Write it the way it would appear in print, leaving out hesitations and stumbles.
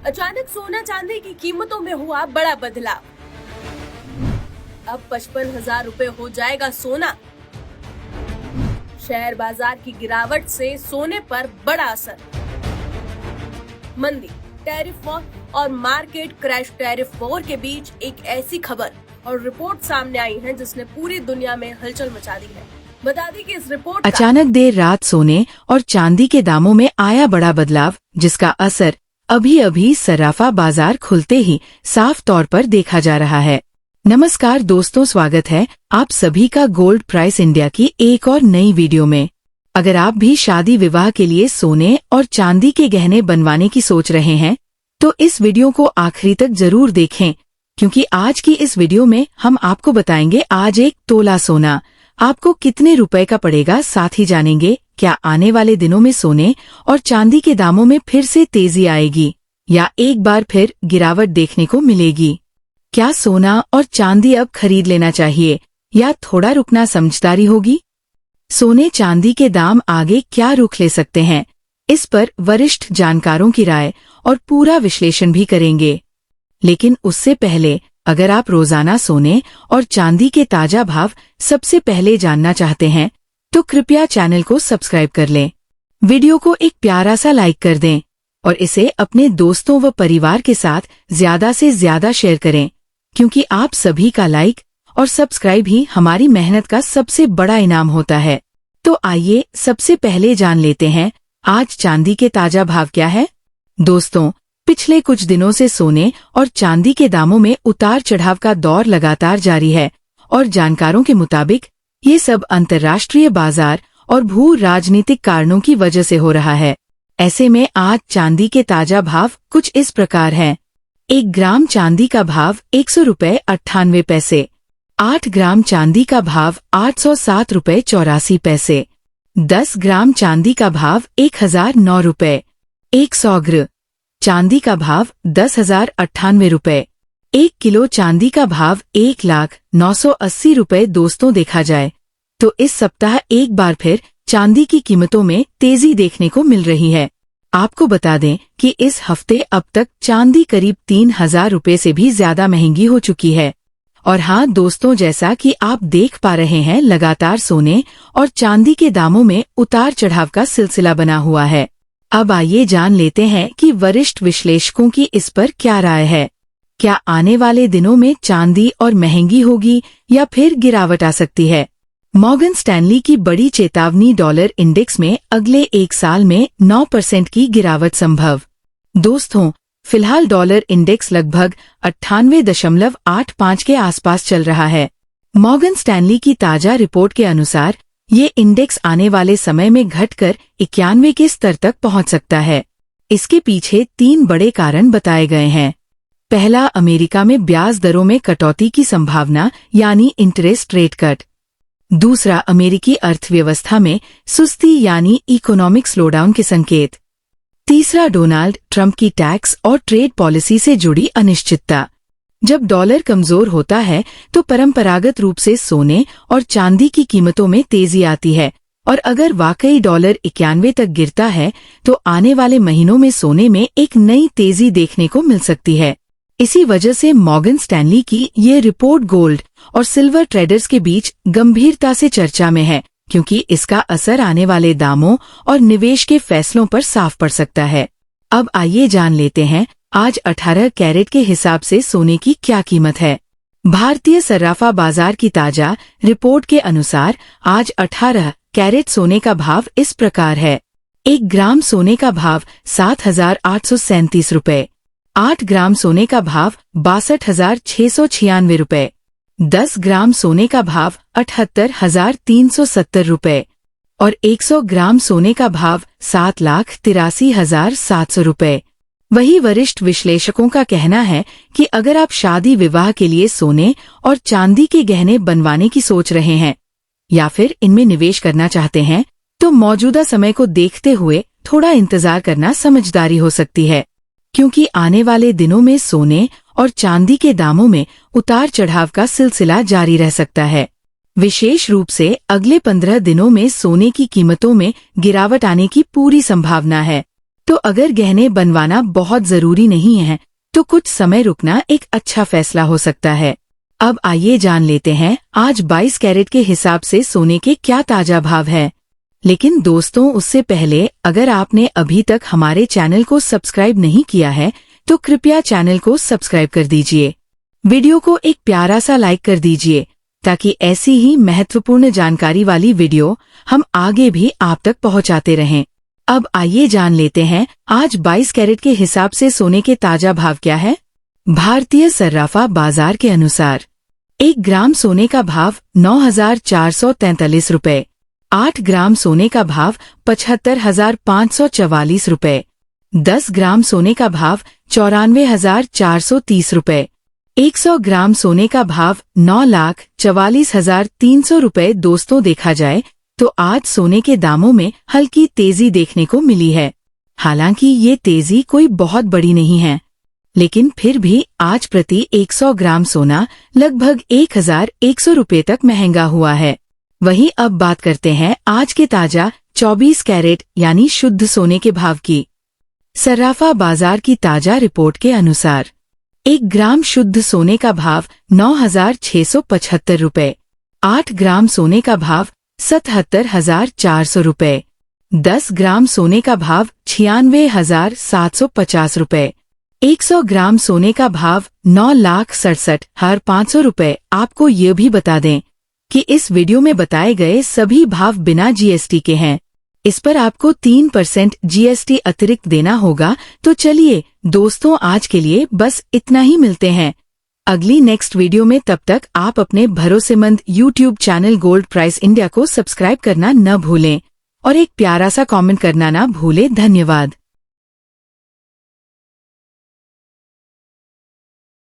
अचानक सोना चांदी की कीमतों में हुआ बड़ा बदलाव। अब 55,000 रुपए हो जाएगा सोना। शेयर बाजार की गिरावट से सोने पर बड़ा असर। मंदी, टैरिफ वॉर और मार्केट क्रैश। टैरिफ वॉर के बीच एक ऐसी खबर और रिपोर्ट सामने आई है जिसने पूरी दुनिया में हलचल मचा दी है। बता दें कि इस रिपोर्ट अचानक देर रात सोने और चांदी के दामों में आया बड़ा बदलाव, जिसका असर अभी अभी सराफा बाजार खुलते ही साफ तौर पर देखा जा रहा है। नमस्कार दोस्तों, स्वागत है आप सभी का गोल्ड प्राइस इंडिया की एक और नई वीडियो में। अगर आप भी शादी विवाह के लिए सोने और चांदी के गहने बनवाने की सोच रहे हैं तो इस वीडियो को आखिरी तक जरूर देखें, क्योंकि आज की इस वीडियो में हम आपको बताएंगे आज एक तोला सोना आपको कितने रुपए का पड़ेगा। साथ ही जानेंगे क्या आने वाले दिनों में सोने और चांदी के दामों में फिर से तेजी आएगी या एक बार फिर गिरावट देखने को मिलेगी। क्या सोना और चांदी अब खरीद लेना चाहिए या थोड़ा रुकना समझदारी होगी। सोने चांदी के दाम आगे क्या रुख ले सकते हैं, इस पर वरिष्ठ जानकारों की राय और पूरा विश्लेषण भी करेंगे। लेकिन उससे पहले अगर आप रोजाना सोने और चांदी के ताजा भाव सबसे पहले जानना चाहते हैं तो कृपया चैनल को सब्सक्राइब कर लें, वीडियो को एक प्यारा सा लाइक कर दें और इसे अपने दोस्तों व परिवार के साथ ज्यादा से ज्यादा शेयर करें, क्योंकि आप सभी का लाइक और सब्सक्राइब ही हमारी मेहनत का सबसे बड़ा इनाम होता है। तो आइए सबसे पहले जान लेते हैं आज चांदी के ताजा भाव क्या है। दोस्तों, पिछले कुछ दिनों से सोने और चांदी के दामों में उतार चढ़ाव का दौर लगातार जारी है और जानकारों के मुताबिक ये सब अंतर्राष्ट्रीय बाजार और भू राजनीतिक कारणों की वजह से हो रहा है। ऐसे में आज चांदी के ताजा भाव कुछ इस प्रकार हैं। 1 ग्राम चांदी का भाव 100 रुपए 98 पैसे, 8 ग्राम चांदी का भाव 807 रुपए 84 पैसे, 10 ग्राम चांदी का भाव 1009 रुपए, 100 ग्राम चांदी का भाव 10,098 रुपए, 1 किलो चांदी का भाव 1,09,80 रुपए। दोस्तों, देखा जाए तो इस सप्ताह एक बार फिर चांदी की कीमतों में तेजी देखने को मिल रही है। आपको बता दें कि इस हफ्ते अब तक चांदी करीब 3,000 रुपए से भी ज्यादा महंगी हो चुकी है। और हाँ दोस्तों, जैसा कि आप देख पा रहे हैं, लगातार सोने और चांदी के दामों में उतार चढ़ाव का सिलसिला बना हुआ है। अब आइए जान लेते हैं कि वरिष्ठ विश्लेषकों की इस पर क्या राय है। क्या आने वाले दिनों में चांदी और महंगी होगी या फिर गिरावट आ सकती है। मॉर्गन स्टैनली की बड़ी चेतावनी, डॉलर इंडेक्स में अगले एक साल में 9% की गिरावट संभव। दोस्तों, फिलहाल डॉलर इंडेक्स लगभग 98.85 के आसपास चल रहा है। मॉर्गन स्टैनली की ताजा रिपोर्ट के अनुसार ये इंडेक्स आने वाले समय में घटकर 91 के स्तर तक पहुंच सकता है। इसके पीछे 3 बड़े कारण बताए गए हैं। पहला, अमेरिका में ब्याज दरों में कटौती की संभावना यानी इंटरेस्ट रेट कट। दूसरा, अमेरिकी अर्थव्यवस्था में सुस्ती यानी इकोनॉमिक स्लोडाउन के संकेत। तीसरा, डोनाल्ड ट्रंप की टैक्स और ट्रेड पॉलिसी से जुड़ी अनिश्चितता। जब डॉलर कमजोर होता है तो परंपरागत रूप से सोने और चांदी की कीमतों में तेजी आती है, और अगर वाकई डॉलर 91 तक गिरता है तो आने वाले महीनों में सोने में एक नई तेजी देखने को मिल सकती है। इसी वजह से मॉर्गन स्टैनली की ये रिपोर्ट गोल्ड और सिल्वर ट्रेडर्स के बीच गंभीरता से चर्चा में है, क्योंकि इसका असर आने वाले दामों और निवेश के फैसलों पर साफ पड़ सकता है। अब आइए जान लेते हैं आज 18 कैरेट के हिसाब से सोने की क्या कीमत है। भारतीय सराफा बाजार की ताजा रिपोर्ट के अनुसार आज 18 कैरेट सोने का भाव इस प्रकार है। 1 ग्राम सोने का भाव 7,837 रुपए, 8 ग्राम सोने का भाव 62,696 रुपए, 10 ग्राम सोने का भाव 78,370 रुपए और 100 ग्राम सोने का भाव 7,83,700 रुपए। वही वरिष्ठ विश्लेषकों का कहना है कि अगर आप शादी विवाह के लिए सोने और चांदी के गहने बनवाने की सोच रहे हैं या फिर इनमें निवेश करना चाहते हैं तो मौजूदा समय को देखते हुए थोड़ा इंतजार करना समझदारी हो सकती है, क्योंकि आने वाले दिनों में सोने और चांदी के दामों में उतार चढ़ाव का सिलसिला जारी रह सकता है। विशेष रूप से अगले 15 दिनों में सोने की कीमतों में गिरावट आने की पूरी संभावना है। तो अगर गहने बनवाना बहुत जरूरी नहीं है तो कुछ समय रुकना एक अच्छा फैसला हो सकता है। अब आइए जान लेते हैं आज 22 कैरेट के हिसाब से सोने के क्या ताजा भाव है। लेकिन दोस्तों, उससे पहले अगर आपने अभी तक हमारे चैनल को सब्सक्राइब नहीं किया है तो कृपया चैनल को सब्सक्राइब कर दीजिए। वीडियो को एक प्यारा सा लाइक कर दीजिए ताकि ऐसी ही महत्वपूर्ण जानकारी वाली वीडियो हम आगे भी आप तक पहुंचाते रहें। अब आइए जान लेते हैं आज 22 कैरेट के हिसाब से सोने के ताजा भाव क्या है। भारतीय सर्राफा बाजार के अनुसार 1 ग्राम सोने का भाव 9,443 रुपए, 8 ग्राम सोने का भाव 75,544 रुपए, 10 ग्राम सोने का भाव 94,430 रुपए, 100 ग्राम सोने का भाव 9,44,300 रुपए। दोस्तों, देखा जाए तो आज सोने के दामों में हल्की तेजी देखने को मिली है। हालांकि ये तेजी कोई बहुत बड़ी नहीं है, लेकिन फिर भी आज प्रति 100 ग्राम सोना लगभग 1,100 रुपए तक महंगा हुआ है। वहीं अब बात करते हैं आज के ताजा 24 कैरेट यानी शुद्ध सोने के भाव की। सर्राफा बाजार की ताजा रिपोर्ट के अनुसार 1 ग्राम शुद्ध सोने का भाव 9,675 रुपए, 8 ग्राम सोने का भाव 77,400 रुपए, 10 ग्राम सोने का भाव 96,750 रुपए, 100 ग्राम सोने का भाव 9,67,500 रुपए। आपको ये भी बता दें कि इस वीडियो में बताए गए सभी भाव बिना जीएसटी के हैं। इस पर आपको 3% जीएसटी अतिरिक्त देना होगा। तो चलिए दोस्तों, आज के लिए बस इतना ही। मिलते हैं अगली नेक्स्ट वीडियो में। तब तक आप अपने भरोसेमंद YouTube channel gold price India को सब्सक्राइब करना न भूलें और एक प्यारा सा कमेंट करना न भूलें। धन्यवाद।